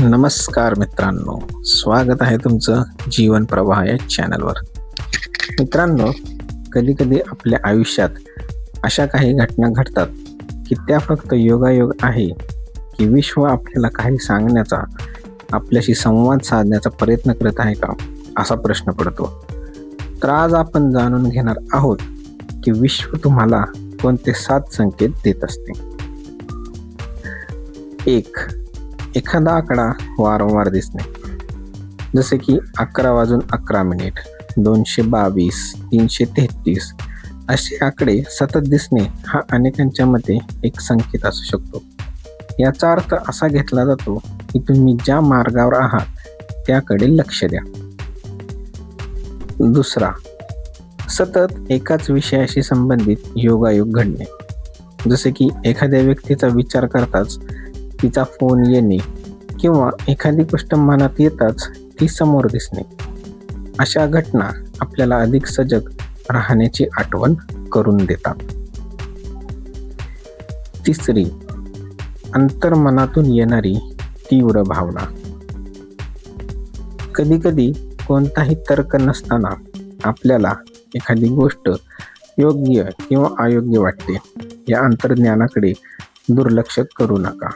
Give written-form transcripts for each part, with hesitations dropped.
नमस्कार मित्रांनो, स्वागत आहे तुमचं जीवन प्रवाह या चॅनलवर. मित्रांनो, कधी आपल्या आयुष्यात अशा काही घटना घडतात की त्या फक्त योगायोग आहे की विश्व आपल्याला काही सांगण्याचा, आपल्याशी संवाद साधण्याचा प्रयत्न करत आहे का, असा प्रश्न पडतो. तर आज आपण जाणून घेणार आहोत की विश्व तुम्हाला कोणते 7 संकेत देत असते. 1. एखादा आकडा वारंवार दिसणे, जसे की 11:11, 222, 333 असे आकडे सतत दिसणे हा अनेकांच्या मते एक संकेत असू शकतो. याचा अर्थ असा घेतला जातो की तुम्ही ज्या मार्गावर आहात त्याकडे लक्ष द्या. 2. सतत एकाच विषयाशी संबंधित योगायोग घडणे, जसे की एखाद्या व्यक्तीचा विचार करताच तिचा फोन येणे किंवा एखादी गोष्ट मनात येताच ती समोर दिसणे. अशा घटना आपल्याला अधिक सजग राहण्याची आठवण करून देतात. 3. अंतर्मनातून येणारी तीव्र भावना. कधी कोणताही तर्क नसताना आपल्याला एखादी गोष्ट योग्य किंवा अयोग्य वाटते. या अंतर्ज्ञानाकडे दुर्लक्ष करू नका.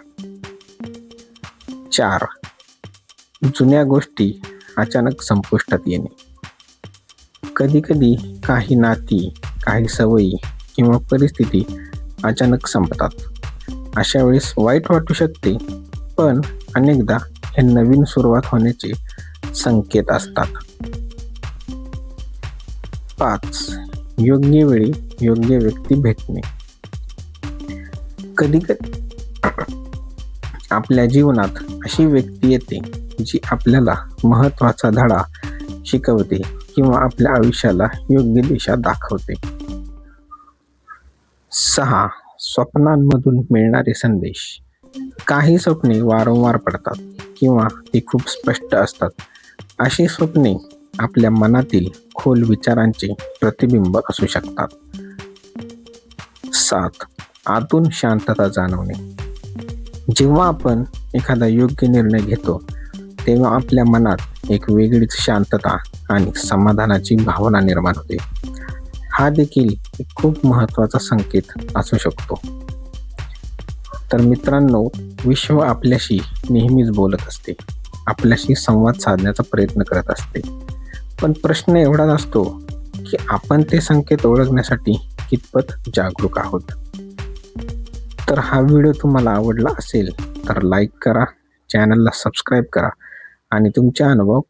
4. जुन्या गोष्टी अचानक संपुष्टात येणे. कधी काही नाती, काही सवयी किंवा परिस्थिती अचानक संपतात. अशा वेळेस वाईट वाटू शकते, पण अनेकदा हे नवीन सुरुवात होण्याचे संकेत असतात. 5. योग्य वेळी योग्य व्यक्ती भेटणे. कधी आपल्या जीवनात अशी व्यक्ती येते जी आपल्याला महत्त्वाचा धडा शिकवते किंवा आपल्या आयुष्याला योग्य दिशा दाखवते. 6. स्वप्नांमधून मिळणारे संदेश. काही स्वप्ने वारंवार पडतात किंवा ती खूप स्पष्ट असतात. अशी स्वप्ने आपल्या मनातील खोल विचारांचे प्रतिबिंब असू शकतात. 7. आतून शांतता जाणवणे. जेव्हा आपण एखादा योग्य निर्णय घेतो तेव्हा आपल्या मनात एक वेगळीच शांतता आणि समाधानाची भावना निर्माण होते. हा देखील एक खूप महत्त्वाचा संकेत असू शकतो. तर मित्रांनो, विश्व आपल्याशी नेहमीच बोलत असते, आपल्याशी संवाद साधण्याचा प्रयत्न करत असते. पण प्रश्न एवढाच असतो की आपण ते संकेत ओळखण्यासाठी कितपत जागरूक आहोत. तर हा व्हिडिओ तुम्हाला आवडला असेल तर लाईक करा, चॅनलला सबस्क्राईब करा आणि तुमचे अनुभव